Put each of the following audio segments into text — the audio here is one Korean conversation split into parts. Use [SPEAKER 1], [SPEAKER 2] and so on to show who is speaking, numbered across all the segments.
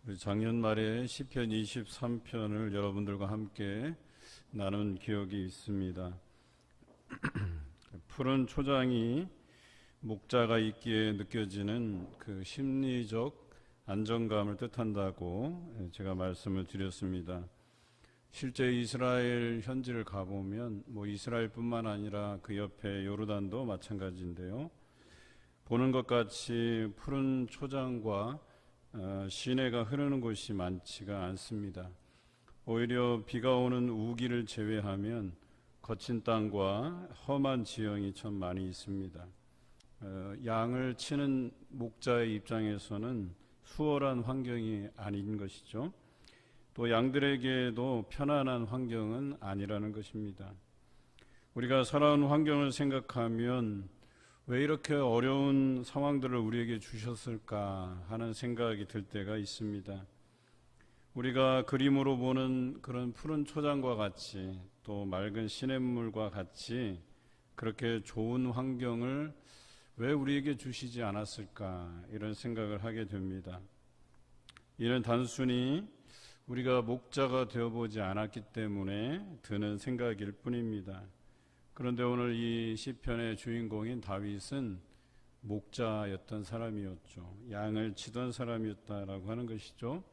[SPEAKER 1] 우리 작년 말에 시편 23편을 여러분들과 함께 나눈 기억이 있습니다. 푸른 초장이 목자가 있기에 느껴지는 그 심리적 안정감을 뜻한다고 제가 말씀을 드렸습니다. 실제 이스라엘 현지를 가보면 이스라엘뿐만 아니라 그 옆에 요르단도 마찬가지인데요. 보는 것 같이 푸른 초장과 시내가 흐르는 곳이 많지가 않습니다. 오히려 비가 오는 우기를 제외하면 거친 땅과 험한 지형이 참 많이 있습니다. 양을 치는 목자의 입장에서는 수월한 환경이 아닌 것이죠. 또 양들에게도 편안한 환경은 아니라는 것입니다. 우리가 살아온 환경을 생각하면 왜 이렇게 어려운 상황들을 우리에게 주셨을까 하는 생각이 들 때가 있습니다. 우리가 그림으로 보는 그런 푸른 초장과 같이 또 맑은 시냇물과 같이 그렇게 좋은 환경을 왜 우리에게 주시지 않았을까 이런 생각을 하게 됩니다. 이는 단순히 우리가 목자가 되어보지 않았기 때문에 드는 생각일 뿐입니다. 그런데 오늘 이 시편의 주인공인 다윗은 목자였던 사람이었죠. 양을 치던 사람이었다라고 하는 것이죠.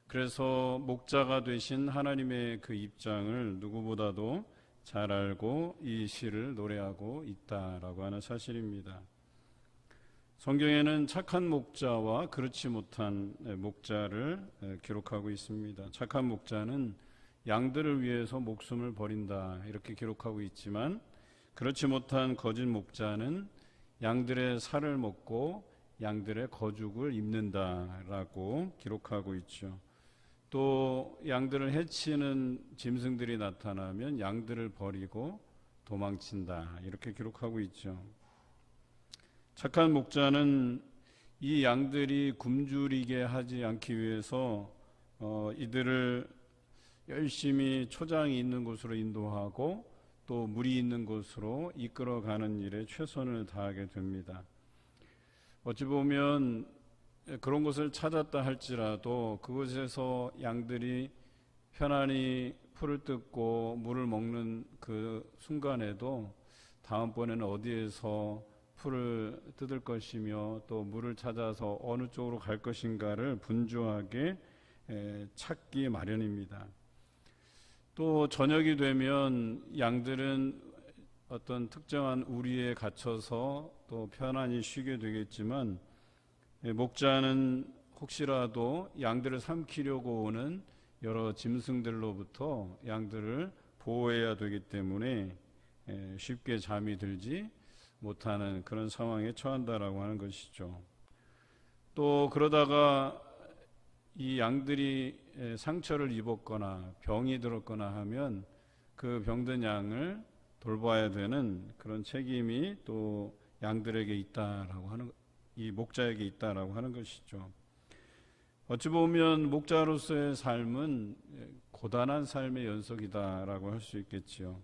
[SPEAKER 1] 그래서 목자가 되신 하나님의 그 입장을 누구보다도 잘 알고 이 시를 노래하고 있다라고 하는 사실입니다. 성경에는 착한 목자와 그렇지 못한 목자를 기록하고 있습니다. 착한 목자는 양들을 위해서 목숨을 버린다 이렇게 기록하고 있지만, 그렇지 못한 거짓 목자는 양들의 살을 먹고 양들의 거죽을 입는다라고 기록하고 있죠. 또 양들을 해치는 짐승들이 나타나면 양들을 버리고 도망친다 이렇게 기록하고 있죠. 착한 목자는 이 양들이 굶주리게 하지 않기 위해서 이들을 열심히 초장이 있는 곳으로 인도하고 또 물이 있는 곳으로 이끌어가는 일에 최선을 다하게 됩니다. 어찌 보면 그런 곳을 찾았다 할지라도 그곳에서 양들이 편안히 풀을 뜯고 물을 먹는 그 순간에도 다음번에는 어디에서 풀을 뜯을 것이며 또 물을 찾아서 어느 쪽으로 갈 것인가를 분주하게 찾기 마련입니다. 또 저녁이 되면 양들은 어떤 특정한 우리에 갇혀서 또 편안히 쉬게 되겠지만, 목자는 혹시라도 양들을 삼키려고 오는 여러 짐승들로부터 양들을 보호해야 되기 때문에 쉽게 잠이 들지 못하는 그런 상황에 처한다라고 하는 것이죠. 또 그러다가 이 양들이 상처를 입었거나 병이 들었거나 하면 그 병든 양을 돌봐야 되는 그런 책임이 또 양들에게 있다라고 하는, 이 목자에게 있다라고 하는 것이죠. 어찌 보면 목자로서의 삶은 고단한 삶의 연속이다라고 할 수 있겠지요.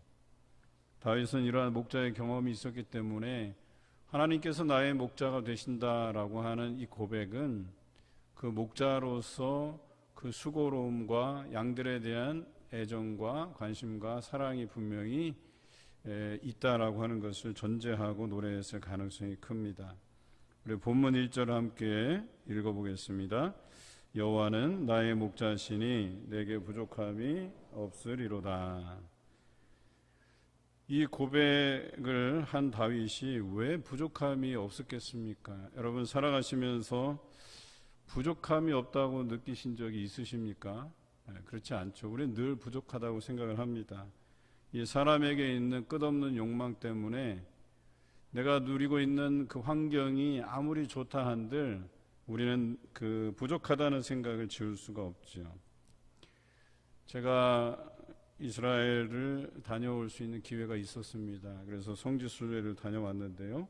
[SPEAKER 1] 다윗은 이러한 목자의 경험이 있었기 때문에 하나님께서 나의 목자가 되신다라고 하는 이 고백은 그 목자로서 그 수고로움과 양들에 대한 애정과 관심과 사랑이 분명히 있다라고 하는 것을 전제하고 노래했을 가능성이 큽니다. 우리 본문 1절 함께 읽어보겠습니다. 여호와는 나의 목자시니 내게 부족함이 없으리로다. 이 고백을 한 다윗이 왜 부족함이 없었겠습니까? 여러분 살아가시면서 부족함이 없다고 느끼신 적이 있으십니까? 그렇지 않죠. 우리는 늘 부족하다고 생각을 합니다. 이 사람에게 있는 끝없는 욕망 때문에 내가 누리고 있는 그 환경이 아무리 좋다 한들 우리는 그 부족하다는 생각을 지울 수가 없죠. 제가 이스라엘을 다녀올 수 있는 기회가 있었습니다. 그래서 성지순례를 다녀왔는데요.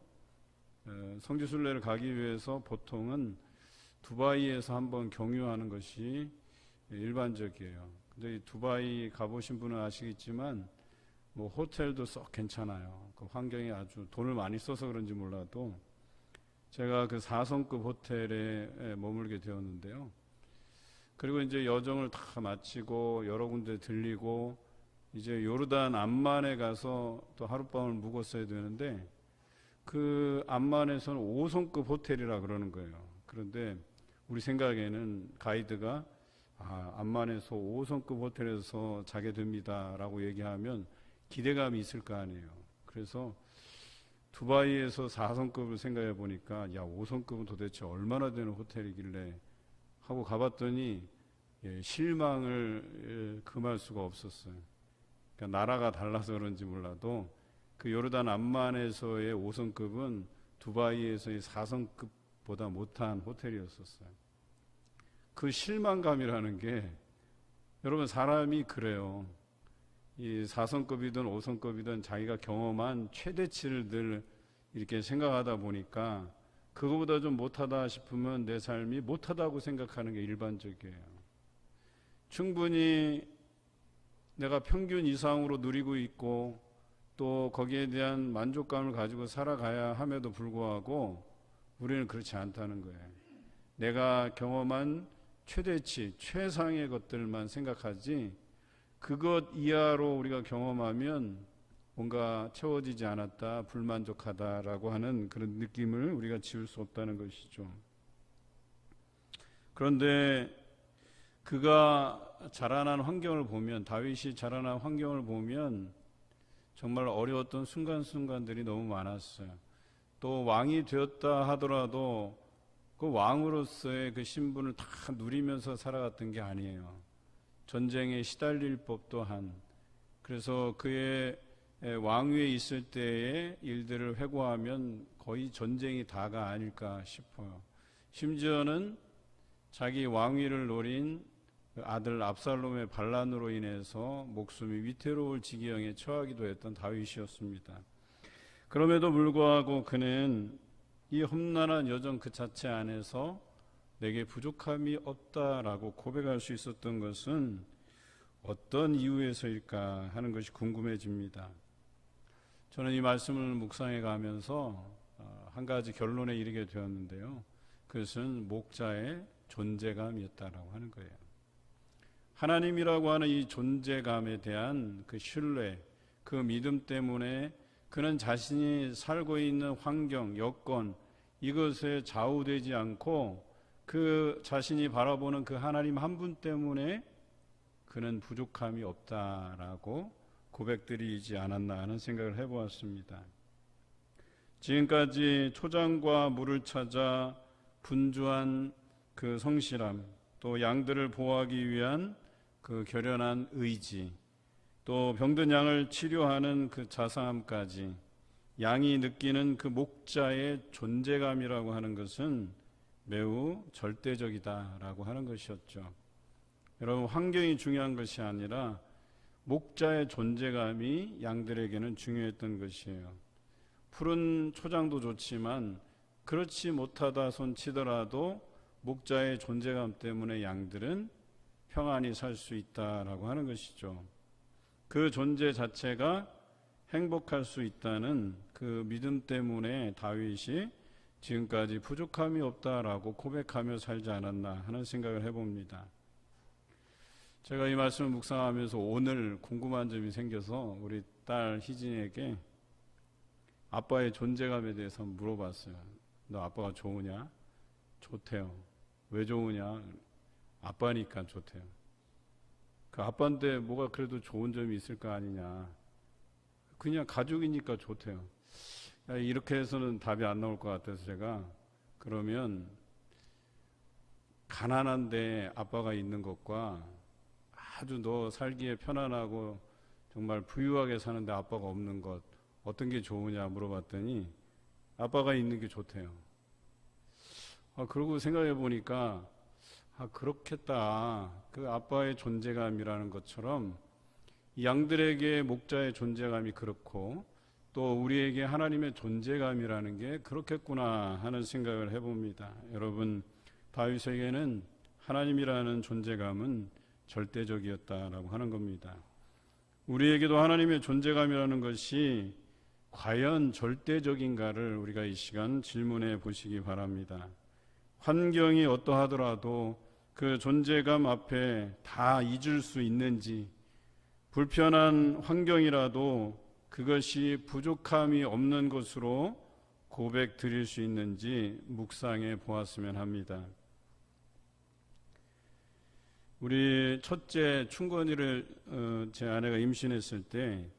[SPEAKER 1] 성지순례를 가기 위해서 보통은 두바이에서 한번 경유하는 것이 일반적이에요. 근데 두바이 가보신 분은 아시겠지만 호텔도 썩 괜찮아요. 그 환경이 아주 돈을 많이 써서 그런지 몰라도 제가 그 4성급 호텔에 머물게 되었는데요. 그리고 이제 여정을 다 마치고 여러 군데 들리고 이제 요르단 암만에 가서 또 하룻밤을 묵었어야 되는데 그 암만에서는 5성급 호텔이라 그러는 거예요. 그런데 우리 생각에는 가이드가 암만에서 5성급 호텔에서 자게 됩니다라고 얘기하면 기대감이 있을 거 아니에요. 그래서 두바이에서 4성급을 생각해 보니까 5성급은 도대체 얼마나 되는 호텔이길래 하고 가봤더니 실망을 금할 수가 없었어요. 그러니까 나라가 달라서 그런지 몰라도 그 요르단 암만에서의 5성급은 두바이에서의 4성급보다 못한 호텔이었었어요. 그 실망감이라는 게 여러분 사람이 그래요. 이 4성급이든 5성급이든 자기가 경험한 최대치를 늘 이렇게 생각하다 보니까 그거보다 좀 못하다 싶으면 내 삶이 못하다고 생각하는 게 일반적이에요. 충분히 내가 평균 이상으로 누리고 있고 또 거기에 대한 만족감을 가지고 살아가야 함에도 불구하고 우리는 그렇지 않다는 거예요. 내가 경험한 최대치, 최상의 것들만 생각하지 그것 이하로 우리가 경험하면 뭔가 채워지지 않았다, 불만족하다라고 하는 그런 느낌을 우리가 지울 수 없다는 것이죠. 그런데 그가 자라난 환경을 보면, 다윗이 자라난 환경을 보면 정말 어려웠던 순간순간들이 너무 많았어요. 또 왕이 되었다 하더라도 그 왕으로서의 그 신분을 다 누리면서 살아갔던 게 아니에요. 전쟁에 시달릴 법도 한, 그래서 그의 왕위에 있을 때의 일들을 회고하면 거의 전쟁이 다가 아닐까 싶어요. 심지어는 자기 왕위를 노린 아들 압살롬의 반란으로 인해서 목숨이 위태로울 지경에 처하기도 했던 다윗이었습니다. 그럼에도 불구하고 그는 이 험난한 여정 그 자체 안에서 내게 부족함이 없다라고 고백할 수 있었던 것은 어떤 이유에서일까 하는 것이 궁금해집니다. 저는 이 말씀을 묵상해 가면서 한 가지 결론에 이르게 되었는데요. 그것은 목자의 존재감이었다라고 하는 거예요. 하나님이라고 하는 이 존재감에 대한 그 신뢰, 그 믿음 때문에 그는 자신이 살고 있는 환경, 여건, 이것에 좌우되지 않고 그 자신이 바라보는 그 하나님 한 분 때문에 그는 부족함이 없다라고 고백드리지 않았나 하는 생각을 해보았습니다. 지금까지 초장과 물을 찾아 분주한 그 성실함, 또 양들을 보호하기 위한 그 결연한 의지, 또 병든 양을 치료하는 그 자상함까지 양이 느끼는 그 목자의 존재감이라고 하는 것은 매우 절대적이다라고 하는 것이었죠. 여러분, 환경이 중요한 것이 아니라 목자의 존재감이 양들에게는 중요했던 것이에요. 푸른 초장도 좋지만 그렇지 못하다 손치더라도 목자의 존재감 때문에 양들은 평안히 살 수 있다라고 하는 것이죠. 그 존재 자체가 행복할 수 있다는 그 믿음 때문에 다윗이 지금까지 부족함이 없다라고 고백하며 살지 않았나 하는 생각을 해봅니다. 제가 이 말씀을 묵상하면서 오늘 궁금한 점이 생겨서 우리 딸 희진에게 아빠의 존재감에 대해서 물어봤어요. 너 아빠가 좋으냐? 좋대요. 왜 좋으냐? 아빠니까 좋대요. 그 아빠인데 뭐가 그래도 좋은 점이 있을 거 아니냐? 그냥 가족이니까 좋대요. 이렇게 해서는 답이 안 나올 것 같아서 제가 그러면 가난한데 아빠가 있는 것과 아주 너 살기에 편안하고 정말 부유하게 사는데 아빠가 없는 것 어떤 게 좋으냐 물어봤더니 아빠가 있는 게 좋대요. 그러고 생각해 보니까 그렇겠다. 그 아빠의 존재감이라는 것처럼 양들에게 목자의 존재감이 그렇고 또 우리에게 하나님의 존재감이라는 게 그렇겠구나 하는 생각을 해봅니다. 여러분, 다윗에게는 하나님이라는 존재감은 절대적이었다라고 하는 겁니다. 우리에게도 하나님의 존재감이라는 것이 과연 절대적인가를 우리가 이 시간 질문해 보시기 바랍니다. 환경이 어떠하더라도 그 존재감 앞에 다 잊을 수 있는지, 불편한 환경이라도 그것이 부족함이 없는 것으로 고백 드릴 수 있는지 묵상해 보았으면 합니다. 우리 첫째 충건이를 제 아내가 임신했을 때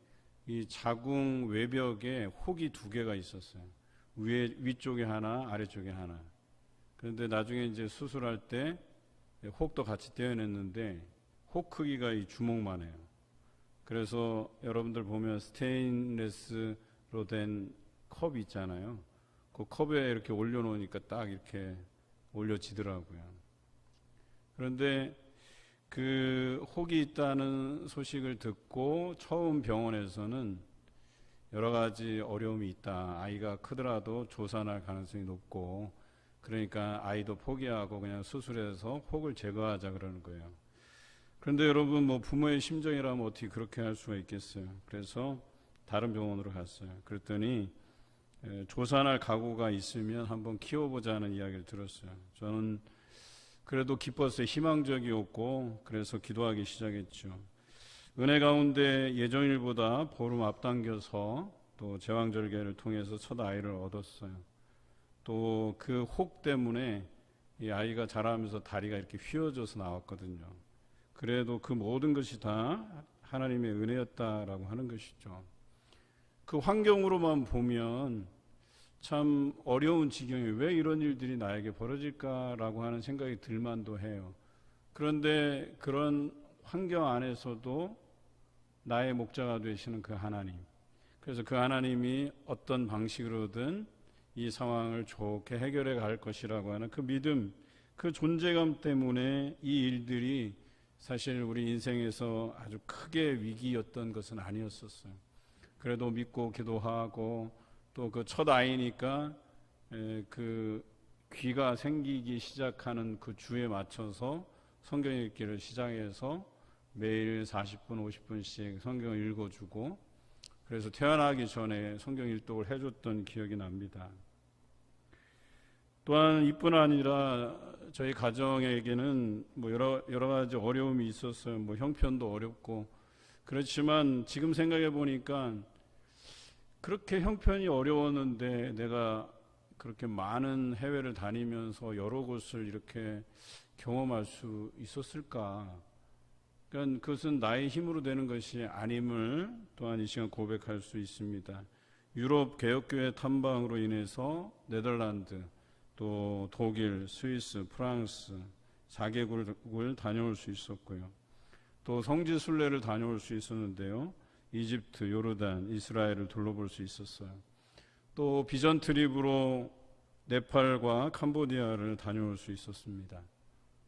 [SPEAKER 1] 이 자궁 외벽에 혹이 2개가 있었어요. 위쪽에 하나, 아래쪽에 하나. 그런데 나중에 이제 수술할 때 혹도 같이 떼어냈는데 혹 크기가 이 주먹만 해요. 그래서 여러분들 보면 스테인레스로 된 컵 있잖아요. 그 컵에 이렇게 올려놓으니까 딱 이렇게 올려지더라고요. 그런데 그 혹이 있다는 소식을 듣고 처음 병원에서는 여러 가지 어려움이 있다. 아이가 크더라도 조산할 가능성이 높고, 그러니까 아이도 포기하고 그냥 수술해서 혹을 제거하자 그러는 거예요. 그런데 여러분, 뭐 부모의 심정이라면 어떻게 그렇게 할 수가 있겠어요. 그래서 다른 병원으로 갔어요. 그랬더니 조산할 각오가 있으면 한번 키워보자는 이야기를 들었어요. 저는 그래도 기뻤어요. 희망적이었고, 그래서 기도하기 시작했죠. 은혜 가운데 예정일보다 보름 앞당겨서 또 제왕절개를 통해서 첫 아이를 얻었어요. 또 그 혹 때문에 이 아이가 자라면서 다리가 이렇게 휘어져서 나왔거든요. 그래도 그 모든 것이 다 하나님의 은혜였다라고 하는 것이죠. 그 환경으로만 보면 참 어려운 지경에 왜 이런 일들이 나에게 벌어질까라고 하는 생각이 들만도 해요. 그런데 그런 환경 안에서도 나의 목자가 되시는 그 하나님, 그래서 그 하나님이 어떤 방식으로든 이 상황을 좋게 해결해 갈 것이라고 하는 그 믿음, 그 존재감 때문에 이 일들이 사실 우리 인생에서 아주 크게 위기였던 것은 아니었었어요. 그래도 믿고 기도하고 또 그 첫 아이니까 그 귀가 생기기 시작하는 그 주에 맞춰서 성경 읽기를 시작해서 매일 40분, 50분씩 성경을 읽어주고, 그래서 태어나기 전에 성경 일독을 해줬던 기억이 납니다. 또한 이뿐 아니라 저희 가정에게는 뭐 여러 가지 어려움이 있었어요. 뭐 형편도 어렵고, 그렇지만 지금 생각해 보니까 그렇게 형편이 어려웠는데 내가 그렇게 많은 해외를 다니면서 여러 곳을 이렇게 경험할 수 있었을까? 그러니까 그것은 나의 힘으로 되는 것이 아님을 또한 이 시간 고백할 수 있습니다. 유럽 개혁교회 탐방으로 인해서 네덜란드, 또 독일, 스위스, 프랑스 4개국을 다녀올 수 있었고요. 또 성지 순례를 다녀올 수 있었는데요. 이집트, 요르단, 이스라엘을 둘러볼 수 있었어요. 또 비전 트립으로 네팔과 캄보디아를 다녀올 수 있었습니다.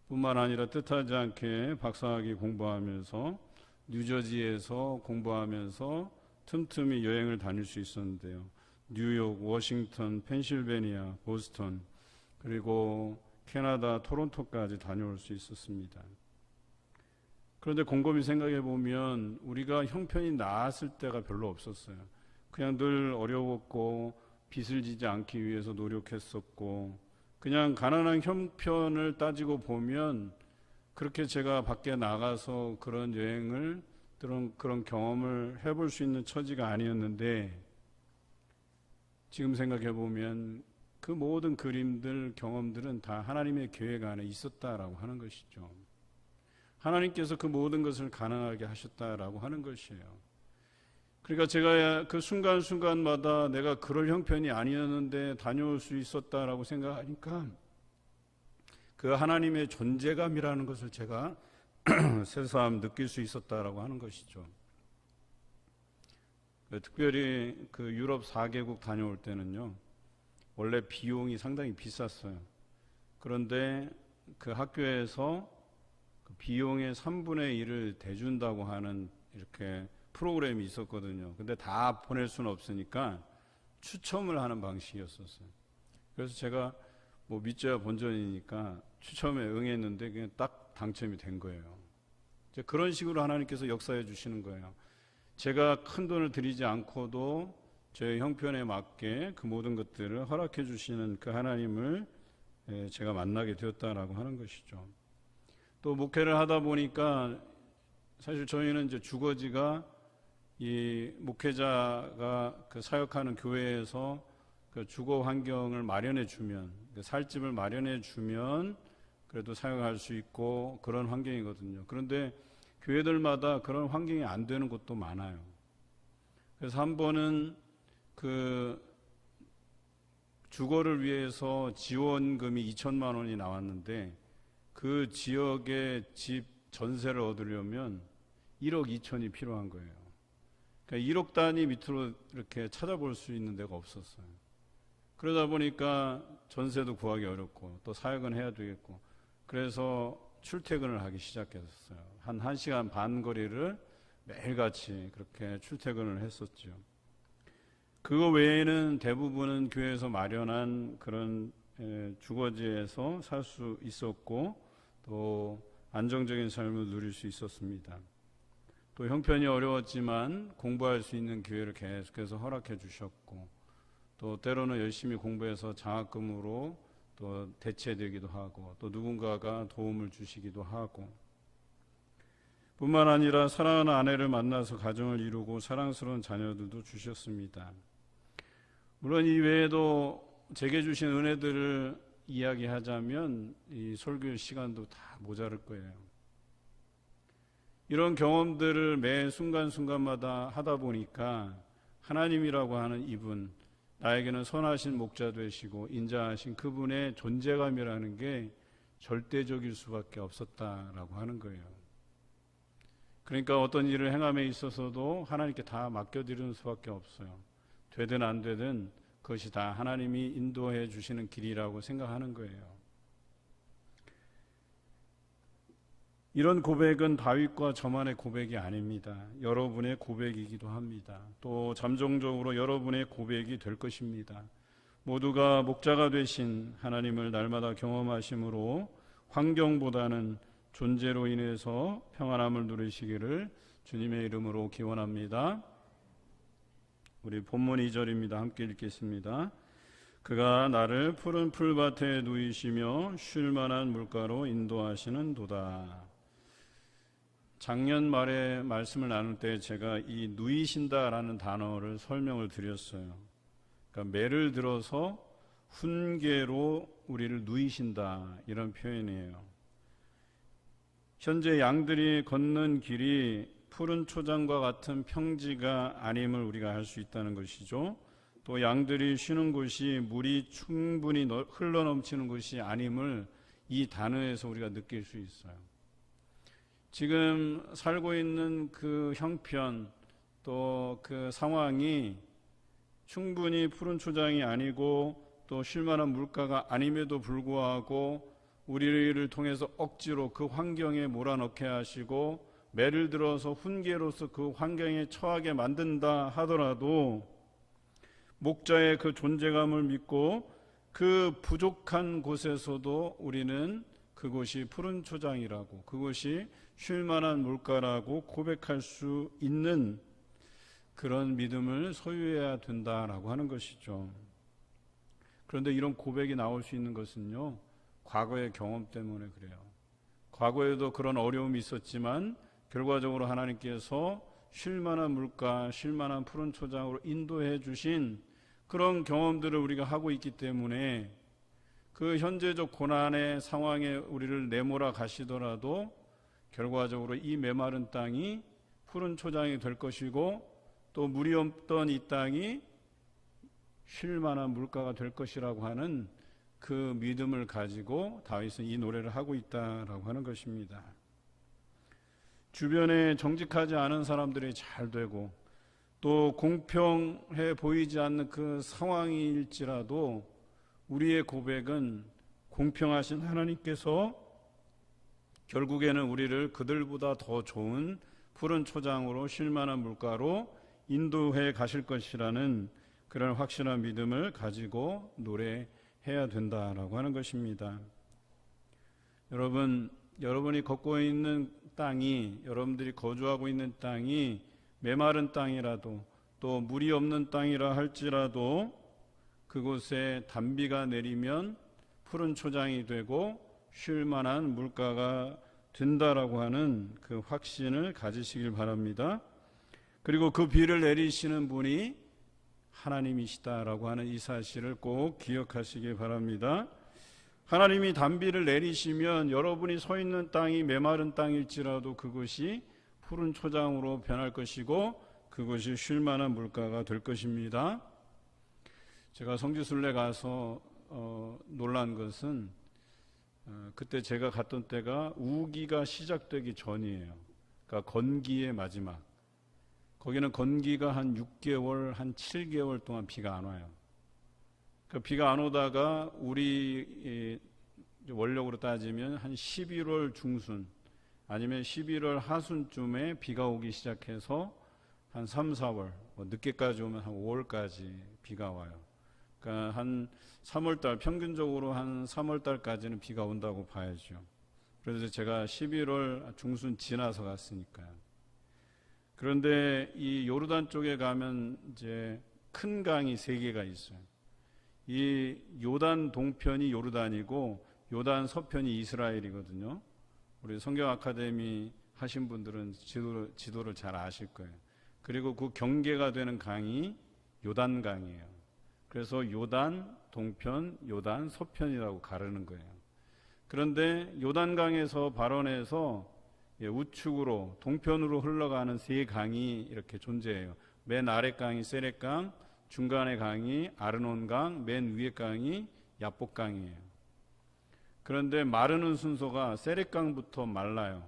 [SPEAKER 1] 뿐만 아니라 뜻하지 않게 박사학위 공부하면서 뉴저지에서 공부하면서 틈틈이 여행을 다닐 수 있었는데요. 뉴욕, 워싱턴, 펜실베니아, 보스턴, 그리고 캐나다 토론토까지 다녀올 수 있었습니다. 그런데 곰곰이 생각해 보면 우리가 형편이 나았을 때가 별로 없었어요. 그냥 늘 어려웠고 빚을 지지 않기 위해서 노력했었고, 그냥 가난한 형편을 따지고 보면 그렇게 제가 밖에 나가서 그런 여행을 그런 경험을 해볼 수 있는 처지가 아니었는데, 지금 생각해 보면 그 모든 그림들, 경험들은 다 하나님의 계획 안에 있었다라고 하는 것이죠. 하나님께서 그 모든 것을 가능하게 하셨다라고 하는 것이에요. 그러니까 제가 그 순간순간마다 내가 그럴 형편이 아니었는데 다녀올 수 있었다라고 생각하니까 그 하나님의 존재감이라는 것을 제가 새삼 느낄 수 있었다라고 하는 것이죠. 특별히 그 유럽 4개국 다녀올 때는요, 원래 비용이 상당히 비쌌어요. 그런데 그 학교에서 그 비용의 3분의 1을 대준다고 하는 이렇게 프로그램이 있었거든요. 근데 다 보낼 수는 없으니까 추첨을 하는 방식이었었어요. 그래서 제가 뭐 믿져야 본전이니까 추첨에 응했는데 그냥 딱 당첨이 된 거예요. 이제 그런 식으로 하나님께서 역사해 주시는 거예요. 제가 큰 돈을 들이지 않고도 저의 형편에 맞게 그 모든 것들을 허락해 주시는 그 하나님을 제가 만나게 되었다라고 하는 것이죠. 또 목회를 하다 보니까 사실 저희는 이제 주거지가 이 목회자가 그 사역하는 교회에서 그 주거 환경을 마련해 주면, 살 집을 마련해 주면 그래도 사역할 수 있고 그런 환경이거든요. 그런데 교회들마다 그런 환경이 안 되는 곳도 많아요. 그래서 한 번은 그 주거를 위해서 지원금이 2천만 원이 나왔는데 그 지역의 집 전세를 얻으려면 1억 2천이 필요한 거예요. 그러니까 1억 단위 밑으로 이렇게 찾아볼 수 있는 데가 없었어요. 그러다 보니까 전세도 구하기 어렵고 또 사역은 해야 되겠고 그래서 출퇴근을 하기 시작했어요. 한 1시간 반 거리를 매일같이 그렇게 출퇴근을 했었죠. 그거 외에는 대부분은 교회에서 마련한 그런 주거지에서 살 수 있었고 또 안정적인 삶을 누릴 수 있었습니다. 또 형편이 어려웠지만 공부할 수 있는 기회를 계속해서 허락해 주셨고 또 때로는 열심히 공부해서 장학금으로 또 대체되기도 하고 또 누군가가 도움을 주시기도 하고 뿐만 아니라 사랑하는 아내를 만나서 가정을 이루고 사랑스러운 자녀들도 주셨습니다. 물론 이 외에도 제게 주신 은혜들을 이야기하자면 이 설교 시간도 다 모자랄 거예요. 이런 경험들을 매 순간순간마다 하다 보니까 하나님이라고 하는 이분, 나에게는 선하신 목자 되시고 인자하신 그분의 존재감이라는 게 절대적일 수밖에 없었다라고 하는 거예요. 그러니까 어떤 일을 행함에 있어서도 하나님께 다 맡겨드리는 수밖에 없어요. 되든 안 되든 그것이 다 하나님이 인도해 주시는 길이라고 생각하는 거예요. 이런 고백은 다윗과 저만의 고백이 아닙니다. 여러분의 고백이기도 합니다. 또 잠정적으로 여러분의 고백이 될 것입니다. 모두가 목자가 되신 하나님을 날마다 경험하심으로 환경보다는 존재로 인해서 평안함을 누리시기를 주님의 이름으로 기원합니다. 우리 본문 2절입니다. 함께 읽겠습니다. 그가 나를 푸른 풀밭에 누이시며 쉴 만한 물가로 인도하시는 도다. 작년 말에 말씀을 나눌 때 제가 이 누이신다라는 단어를 설명을 드렸어요. 그러니까 매를 들어서 훈계로 우리를 누이신다 이런 표현이에요. 현재 양들이 걷는 길이 푸른 초장과 같은 평지가 아님을 우리가 알 수 있다는 것이죠. 또 양들이 쉬는 곳이 물이 충분히 흘러넘치는 곳이 아님을 이 단어에서 우리가 느낄 수 있어요. 지금 살고 있는 그 형편 또 그 상황이 충분히 푸른 초장이 아니고 또 쉴만한 물가가 아님에도 불구하고 우리를 통해서 억지로 그 환경에 몰아넣게 하시고 매를 들어서 훈계로서 그 환경에 처하게 만든다 하더라도 목자의 그 존재감을 믿고 그 부족한 곳에서도 우리는 그곳이 푸른 초장이라고 그곳이 쉴만한 물가라고 고백할 수 있는 그런 믿음을 소유해야 된다라고 하는 것이죠. 그런데 이런 고백이 나올 수 있는 것은요, 과거의 경험 때문에 그래요. 과거에도 그런 어려움이 있었지만 결과적으로 하나님께서 쉴만한 물가, 쉴만한 푸른 초장으로 인도해 주신 그런 경험들을 우리가 하고 있기 때문에 그 현재적 고난의 상황에 우리를 내몰아 가시더라도 결과적으로 이 메마른 땅이 푸른 초장이 될 것이고 또 물이 없던 이 땅이 쉴만한 물가가 될 것이라고 하는 그 믿음을 가지고 다윗은 이 노래를 하고 있다라고 하는 것입니다. 주변에 정직하지 않은 사람들이 잘 되고 또 공평해 보이지 않는 그 상황일지라도 우리의 고백은 공평하신 하나님께서 결국에는 우리를 그들보다 더 좋은 푸른 초장으로 쉴만한 물가로 인도해 가실 것이라는 그런 확실한 믿음을 가지고 노래해야 된다라고 하는 것입니다. 여러분이 걷고 있는 땅이, 여러분들이 거주하고 있는 땅이 메마른 땅이라도 또 물이 없는 땅이라 할지라도 그곳에 단비가 내리면 푸른 초장이 되고 쉴 만한 물가가 된다라고 하는 그 확신을 가지시길 바랍니다. 그리고 그 비를 내리시는 분이 하나님이시다라고 하는 이 사실을 꼭 기억하시기 바랍니다. 하나님이 단비를 내리시면 여러분이 서 있는 땅이 메마른 땅일지라도 그것이 푸른 초장으로 변할 것이고 그것이 쉴 만한 물가가 될 것입니다. 제가 성지순례 가서 놀란 것은 그때 제가 갔던 때가 우기가 시작되기 전이에요. 그러니까 건기의 마지막. 거기는 건기가 한 6개월, 한 7개월 동안 비가 안 와요. 그 비가 안 오다가 우리 원력으로 따지면 한 11월 중순 아니면 11월 하순쯤에 비가 오기 시작해서 한 3, 4월, 늦게까지 오면 한 5월까지 비가 와요. 그러니까 한 3월달, 평균적으로 한 3월달까지는 비가 온다고 봐야죠. 그래서 제가 11월 중순 지나서 갔으니까요. 그런데 이 요르단 쪽에 가면 이제 큰 강이 3개가 있어요. 이 요단 동편이 요르단이고 요단 서편이 이스라엘이거든요. 우리 성경 아카데미 하신 분들은 지도를 잘 아실 거예요. 그리고 그 경계가 되는 강이 요단강이에요. 그래서 요단 동편, 요단 서편이라고 가르는 거예요. 그런데 요단강에서 발원해서 우측으로 동편으로 흘러가는 3강이 이렇게 존재해요. 맨 아래 강이 세렛강, 중간의 강이 아르논강, 맨 위의 강이 야복강이에요. 그런데 마르는 순서가 세렛강부터 말라요.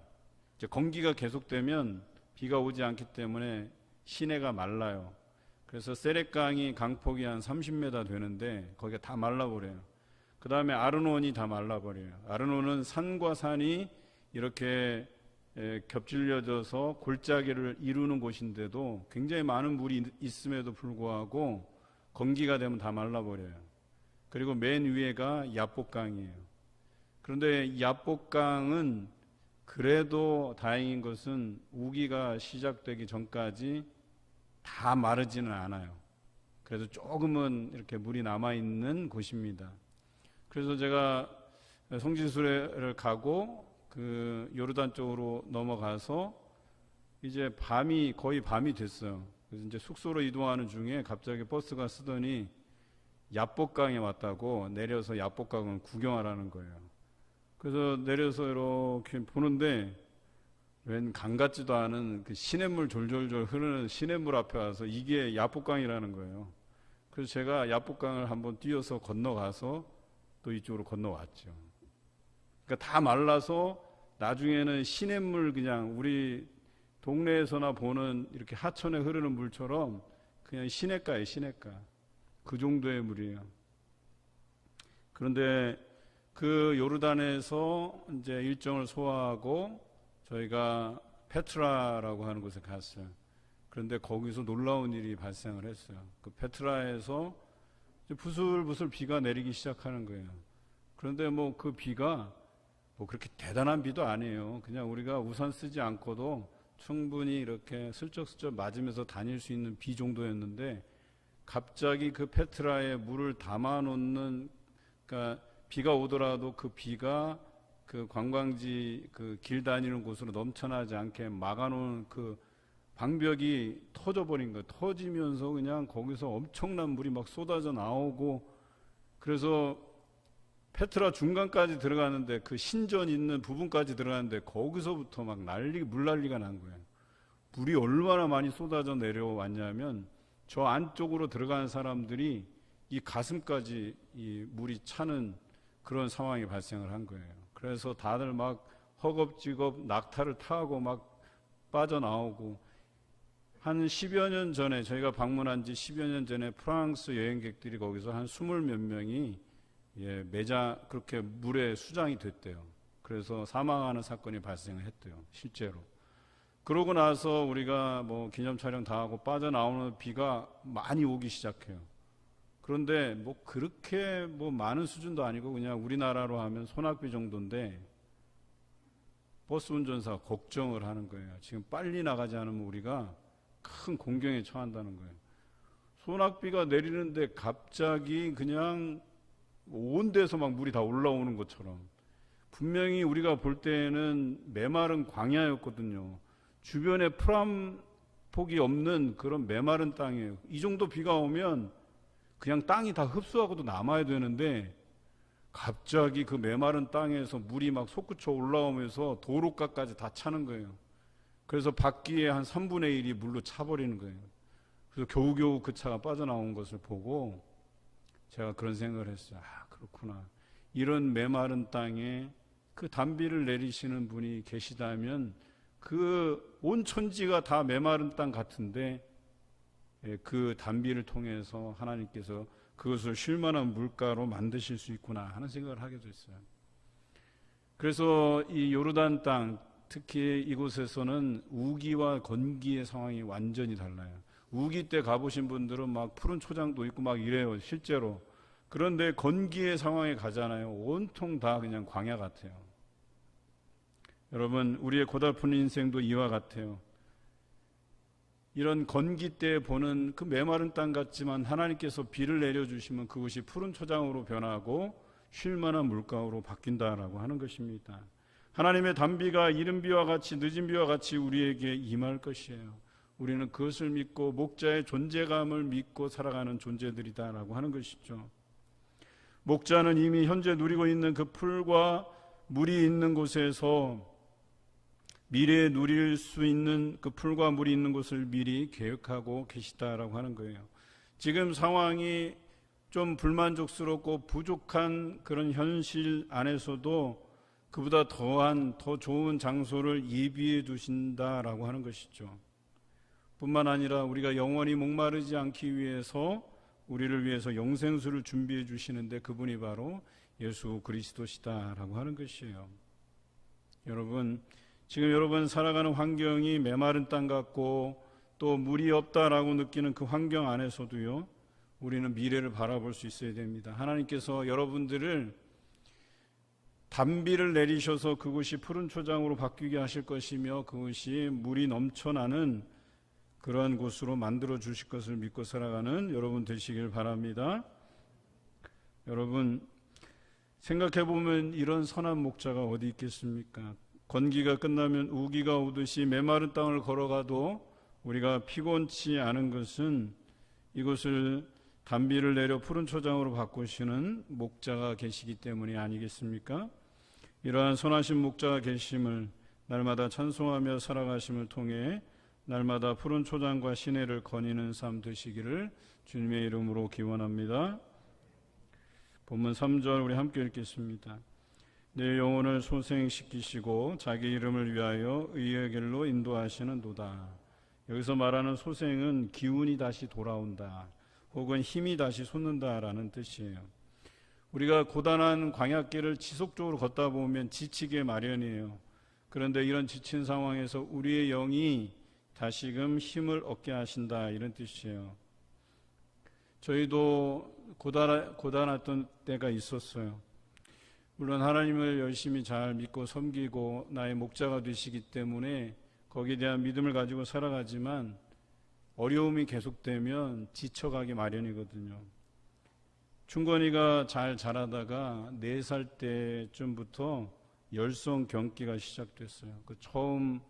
[SPEAKER 1] 이제 건기가 계속되면 비가 오지 않기 때문에 시내가 말라요. 그래서 세렛강이 강폭이 한 30m 되는데 거기가 다 말라버려요. 그 다음에 아르논이 다 말라버려요. 아르논은 산과 산이 이렇게 겹질려져서 골짜기를 이루는 곳인데도 굉장히 많은 물이 있음에도 불구하고 건기가 되면 다 말라버려요. 그리고 맨 위에가 야복강이에요. 그런데 야복강은 그래도 다행인 것은 우기가 시작되기 전까지 다 마르지는 않아요. 그래도 조금은 이렇게 물이 남아있는 곳입니다. 그래서 제가 성지순례를 가고 그 요르단 쪽으로 넘어가서 이제 거의 밤이 됐어요. 그래서 이제 숙소로 이동하는 중에 갑자기 버스가 쓰더니 야복강에 왔다고 내려서 야복강을 구경하라는 거예요. 그래서 내려서 이렇게 보는데 웬 강 같지도 않은 그 시냇물 졸졸졸 흐르는 시냇물 앞에 와서 이게 야복강이라는 거예요. 그래서 제가 야복강을 한번 뛰어서 건너가서 또 이쪽으로 건너왔죠. 그러니까 다 말라서 나중에는 시냇물 그냥 우리 동네에서나 보는 이렇게 하천에 흐르는 물처럼 그냥 시냇가예요, 시냇가. 그 정도의 물이에요. 그런데 그 요르단에서 이제 일정을 소화하고 저희가 페트라라고 하는 곳에 갔어요. 그런데 거기서 놀라운 일이 발생을 했어요. 그 페트라에서 부슬부슬 비가 내리기 시작하는 거예요. 그런데 뭐 그 비가 뭐 그렇게 대단한 비도 아니에요. 그냥 우리가 우산 쓰지 않고도 충분히 이렇게 슬쩍슬쩍 맞으면서 다닐 수 있는 비 정도였는데 갑자기 그 페트라에 물을 담아 놓는, 그러니까 비가 오더라도 그 비가 그 관광지 그 길 다니는 곳으로 넘쳐나지 않게 막아놓은 그 방벽이 터져버린 거예요. 터지면서 그냥 거기서 엄청난 물이 막 쏟아져 나오고, 그래서 페트라 중간까지 들어가는데 그 신전 있는 부분까지 들어가는데 거기서부터 막 물난리가 난 거예요. 물이 얼마나 많이 쏟아져 내려왔냐면 저 안쪽으로 들어가는 사람들이 이 가슴까지 이 물이 차는 그런 상황이 발생을 한 거예요. 그래서 다들 막 허겁지겁 낙타를 타고 막 빠져나오고, 한 10여 년 전에 저희가 방문한 지 10여 년 전에 프랑스 여행객들이 거기서 한 20 몇 명이 그렇게 물에 수장이 됐대요. 그래서 사망하는 사건이 발생을 했대요, 실제로. 그러고 나서 우리가 뭐 기념 촬영 다 하고 빠져나오는 비가 많이 오기 시작해요. 그런데 뭐 그렇게 뭐 많은 수준도 아니고 그냥 우리나라로 하면 소낙비 정도인데 버스 운전사가 걱정을 하는 거예요. 지금 빨리 나가지 않으면 우리가 큰 공경에 처한다는 거예요. 소낙비가 내리는데 갑자기 그냥 온 데서 막 물이 다 올라오는 것처럼 분명히 우리가 볼 때는 메마른 광야였거든요. 주변에 풀 한 폭이 없는 그런 메마른 땅이에요. 이 정도 비가 오면 그냥 땅이 다 흡수하고도 남아야 되는데 갑자기 그 메마른 땅에서 물이 막 솟구쳐 올라오면서 도로가까지 다 차는 거예요. 그래서 바퀴의 한 3분의 1이 물로 차버리는 거예요. 그래서 겨우겨우 그 차가 빠져나온 것을 보고 제가 그런 생각을 했어요. 아, 그렇구나. 이런 메마른 땅에 그 단비를 내리시는 분이 계시다면 그 온 천지가 다 메마른 땅 같은데 그 단비를 통해서 하나님께서 그것을 쉴만한 물가로 만드실 수 있구나 하는 생각을 하게 됐어요. 그래서 이 요르단 땅, 특히 이곳에서는 우기와 건기의 상황이 완전히 달라요. 우기 때 가보신 분들은 막 푸른 초장도 있고 막 이래요, 실제로. 그런데 건기의 상황에 가잖아요. 온통 다 그냥 광야 같아요. 여러분, 우리의 고달픈 인생도 이와 같아요. 이런 건기 때 보는 그 메마른 땅 같지만 하나님께서 비를 내려주시면 그것이 푸른 초장으로 변하고 쉴만한 물가로 바뀐다라고 하는 것입니다. 하나님의 단비가 이른 비와 같이 늦은 비와 같이 우리에게 임할 것이에요. 우리는 그것을 믿고 목자의 존재감을 믿고 살아가는 존재들이다라고 하는 것이죠. 목자는 이미 현재 누리고 있는 그 풀과 물이 있는 곳에서 미래에 누릴 수 있는 그 풀과 물이 있는 곳을 미리 계획하고 계시다라고 하는 거예요. 지금 상황이 좀 불만족스럽고 부족한 그런 현실 안에서도 그보다 더 좋은 장소를 예비해 두신다라고 하는 것이죠. 뿐만 아니라 우리가 영원히 목마르지 않기 위해서 우리를 위해서 영생수를 준비해 주시는데 그분이 바로 예수 그리스도시다라고 하는 것이에요. 여러분, 지금 여러분 살아가는 환경이 메마른 땅 같고 또 물이 없다라고 느끼는 그 환경 안에서도요, 우리는 미래를 바라볼 수 있어야 됩니다. 하나님께서 여러분들을 단비를 내리셔서 그곳이 푸른 초장으로 바뀌게 하실 것이며 그것이 물이 넘쳐나는 그러한 곳으로 만들어 주실 것을 믿고 살아가는 여러분 되시길 바랍니다. 여러분, 생각해 보면 이런 선한 목자가 어디 있겠습니까? 건기가 끝나면 우기가 오듯이 메마른 땅을 걸어가도 우리가 피곤치 않은 것은 이곳을 단비를 내려 푸른 초장으로 바꾸시는 목자가 계시기 때문이 아니겠습니까? 이러한 선하신 목자가 계심을 날마다 찬송하며 살아가심을 통해 날마다 푸른 초장과 시내를 거니는 삶 되시기를 주님의 이름으로 기원합니다. 본문 3절 우리 함께 읽겠습니다. 내 영혼을 소생시키시고 자기 이름을 위하여 의의 길로 인도하시는 도다. 여기서 말하는 소생은 기운이 다시 돌아온다, 혹은 힘이 다시 솟는다라는 뜻이에요. 우리가 고단한 광야길을 지속적으로 걷다 보면 지치게 마련이에요. 그런데 이런 지친 상황에서 우리의 영이 다시금 힘을 얻게 하신다, 이런 뜻이에요. 저희도 고단했던 때가 있었어요. 물론 하나님을 열심히 잘 믿고 섬기고 나의 목자가 되시기 때문에 거기에 대한 믿음을 가지고 살아가지만 어려움이 계속되면 지쳐가기 마련이거든요. 충건이가 잘 자라다가 4살 때쯤부터 열성 경기가 시작됐어요. 그 처음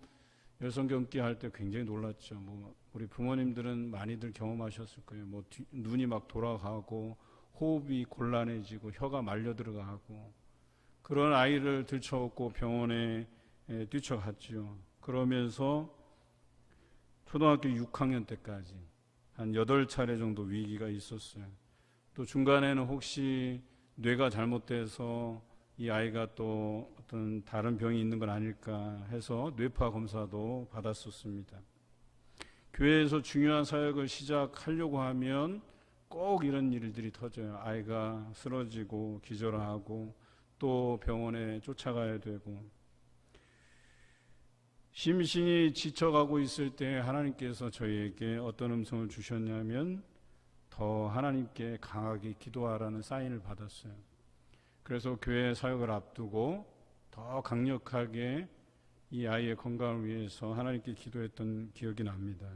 [SPEAKER 1] 열성 경기 할 때 굉장히 놀랐죠. 우리 부모님들은 많이들 경험하셨을 거예요. 눈이 막 돌아가고 호흡이 곤란해지고 혀가 말려 들어가고 그런 아이를 들쳐업고 병원에 뛰쳐갔죠. 그러면서 초등학교 6학년 때까지 한 8차례 정도 위기가 있었어요. 또 중간에는 혹시 뇌가 잘못돼서 이 아이가 또 어떤 다른 병이 있는 건 아닐까 해서 뇌파 검사도 받았었습니다. 교회에서 중요한 사역을 시작하려고 하면 꼭 이런 일들이 터져요. 아이가 쓰러지고 기절하고 또 병원에 쫓아가야 되고, 심신이 지쳐가고 있을 때 하나님께서 저희에게 어떤 음성을 주셨냐면 더 하나님께 강하게 기도하라는 사인을 받았어요. 그래서 교회 사역을 앞두고 더 강력하게 이 아이의 건강을 위해서 하나님께 기도했던 기억이 납니다.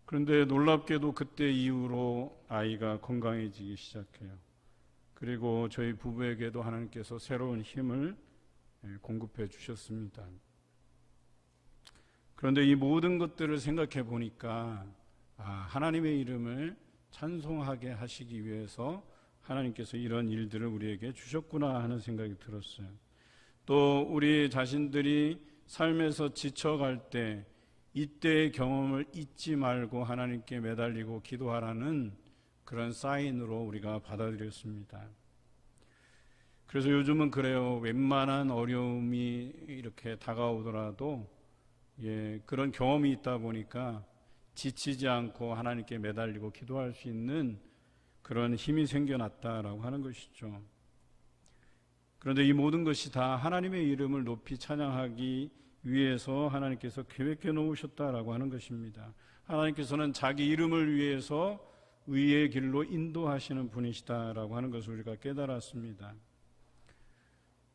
[SPEAKER 1] 그런데 놀랍게도 그때 이후로 아이가 건강해지기 시작해요. 그리고 저희 부부에게도 하나님께서 새로운 힘을 공급해 주셨습니다. 그런데 이 모든 것들을 생각해 보니까 하나님의 이름을 찬송하게 하시기 위해서 하나님께서 이런 일들을 우리에게 주셨구나 하는 생각이 들었어요. 또 우리 자신들이 삶에서 지쳐갈 때 이때의 경험을 잊지 말고 하나님께 매달리고 기도하라는 그런 사인으로 우리가 받아들였습니다. 그래서 요즘은 그래요. 웬만한 어려움이 이렇게 다가오더라도 그런 경험이 있다 보니까 지치지 않고 하나님께 매달리고 기도할 수 있는 그런 힘이 생겨났다라고 하는 것이죠. 그런데 이 모든 것이 다 하나님의 이름을 높이 찬양하기 위해서 하나님께서 계획해 놓으셨다라고 하는 것입니다. 하나님께서는 자기 이름을 위해서 의의 길로 인도하시는 분이시다라고 하는 것을 우리가 깨달았습니다.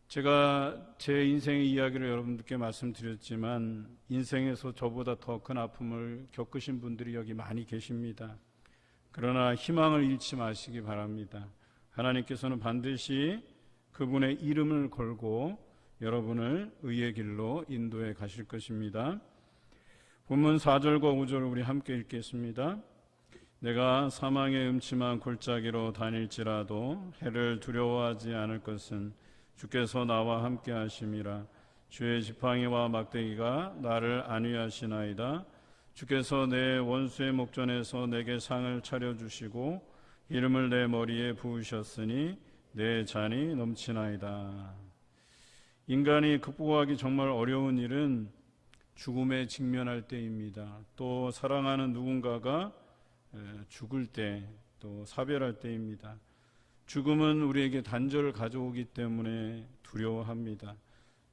[SPEAKER 1] 제가 제 인생의 이야기를 여러분들께 말씀드렸지만 인생에서 저보다 더 큰 아픔을 겪으신 분들이 여기 많이 계십니다. 그러나 희망을 잃지 마시기 바랍니다. 하나님께서는 반드시 그분의 이름을 걸고 여러분을 의의 길로 인도해 가실 것입니다. 본문 4절과 5절을 우리 함께 읽겠습니다. 내가 사망의 음침한 골짜기로 다닐지라도 해를 두려워하지 않을 것은 주께서 나와 함께 하심이라. 주의 지팡이와 막대기가 나를 안위하시나이다. 주께서 내 원수의 목전에서 내게 상을 차려주시고 이름을 내 머리에 부으셨으니 내 잔이 넘치나이다. 인간이 극복하기 정말 어려운 일은 죽음에 직면할 때입니다. 또 사랑하는 누군가가 죽을 때, 또 사별할 때입니다. 죽음은 우리에게 단절을 가져오기 때문에 두려워합니다.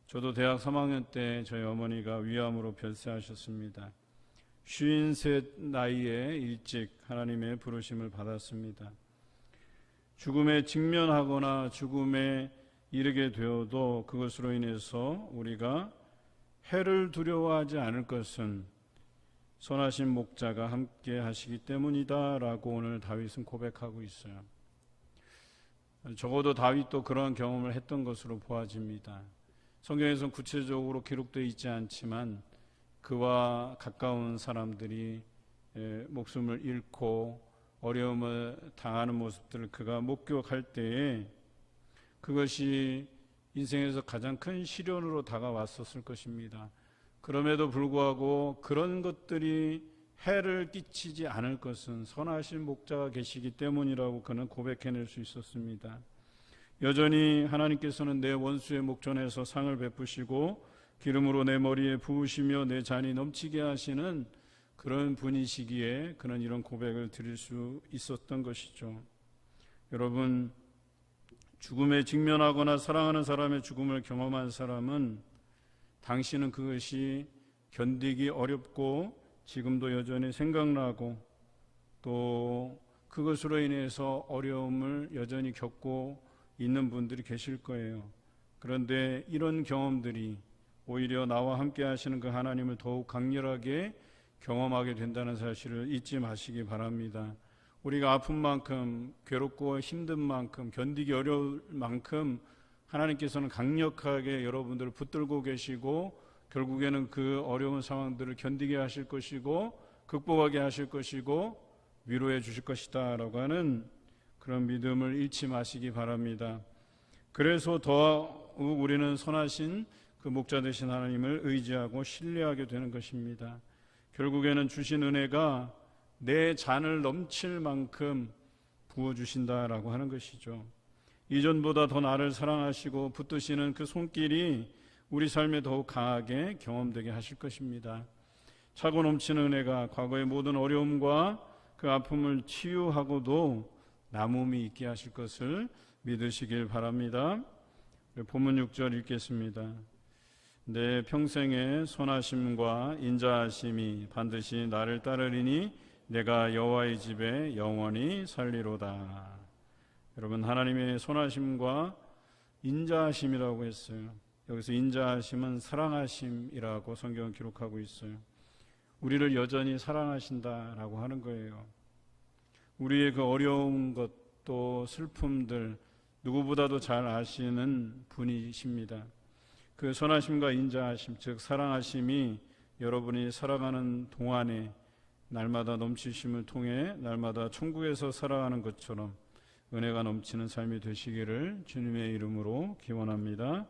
[SPEAKER 1] 저도 대학 3학년 때 저희 어머니가 위암으로 별세하셨습니다. 53 나이에 일찍 하나님의 부르심을 받았습니다. 죽음에 직면하거나 죽음에 이르게 되어도 그것으로 인해서 우리가 해를 두려워하지 않을 것은 선하신 목자가 함께 하시기 때문이다 라고 오늘 다윗은 고백하고 있어요. 적어도 다윗도 그런 경험을 했던 것으로 보아집니다. 성경에서는 구체적으로 기록되어 있지 않지만 그와 가까운 사람들이 목숨을 잃고 어려움을 당하는 모습들을 그가 목격할 때에 그것이 인생에서 가장 큰 시련으로 다가왔었을 것입니다. 그럼에도 불구하고 그런 것들이 해를 끼치지 않을 것은 선하신 목자가 계시기 때문이라고 그는 고백해낼 수 있었습니다. 여전히 하나님께서는 내 원수의 목전에서 상을 베푸시고 기름으로 내 머리에 부으시며 내 잔이 넘치게 하시는 그런 분이시기에 그는 이런 고백을 드릴 수 있었던 것이죠. 여러분, 죽음에 직면하거나 사랑하는 사람의 죽음을 경험한 사람은 당신은 그것이 견디기 어렵고 지금도 여전히 생각나고 또 그것으로 인해서 어려움을 여전히 겪고 있는 분들이 계실 거예요. 그런데 이런 경험들이 오히려 나와 함께 하시는 그 하나님을 더욱 강렬하게 경험하게 된다는 사실을 잊지 마시기 바랍니다. 우리가 아픈 만큼 괴롭고 힘든 만큼 견디기 어려울 만큼 하나님께서는 강력하게 여러분들을 붙들고 계시고 결국에는 그 어려운 상황들을 견디게 하실 것이고 극복하게 하실 것이고 위로해 주실 것이다 라고 하는 그런 믿음을 잃지 마시기 바랍니다. 그래서 더욱 우리는 선하신 그 목자 되신 하나님을 의지하고 신뢰하게 되는 것입니다. 결국에는 주신 은혜가 내 잔을 넘칠 만큼 부어주신다라고 하는 것이죠. 이전보다 더 나를 사랑하시고 붙드시는 그 손길이 우리 삶에 더욱 강하게 경험되게 하실 것입니다. 차고 넘치는 은혜가 과거의 모든 어려움과 그 아픔을 치유하고도 남음이 있게 하실 것을 믿으시길 바랍니다. 본문 6절 읽겠습니다. 내 평생의 선하심과 인자하심이 반드시 나를 따르리니 내가 여호와의 집에 영원히 살리로다. 여러분, 하나님의 선하심과 인자하심이라고 했어요. 여기서 인자하심은 사랑하심이라고 성경은 기록하고 있어요. 우리를 여전히 사랑하신다라고 하는 거예요. 우리의 그 어려운 것도 슬픔들 누구보다도 잘 아시는 분이십니다. 그 선하심과 인자하심, 즉 사랑하심이 여러분이 살아가는 동안에 날마다 넘치심을 통해 날마다 천국에서 살아가는 것처럼 은혜가 넘치는 삶이 되시기를 주님의 이름으로 기원합니다.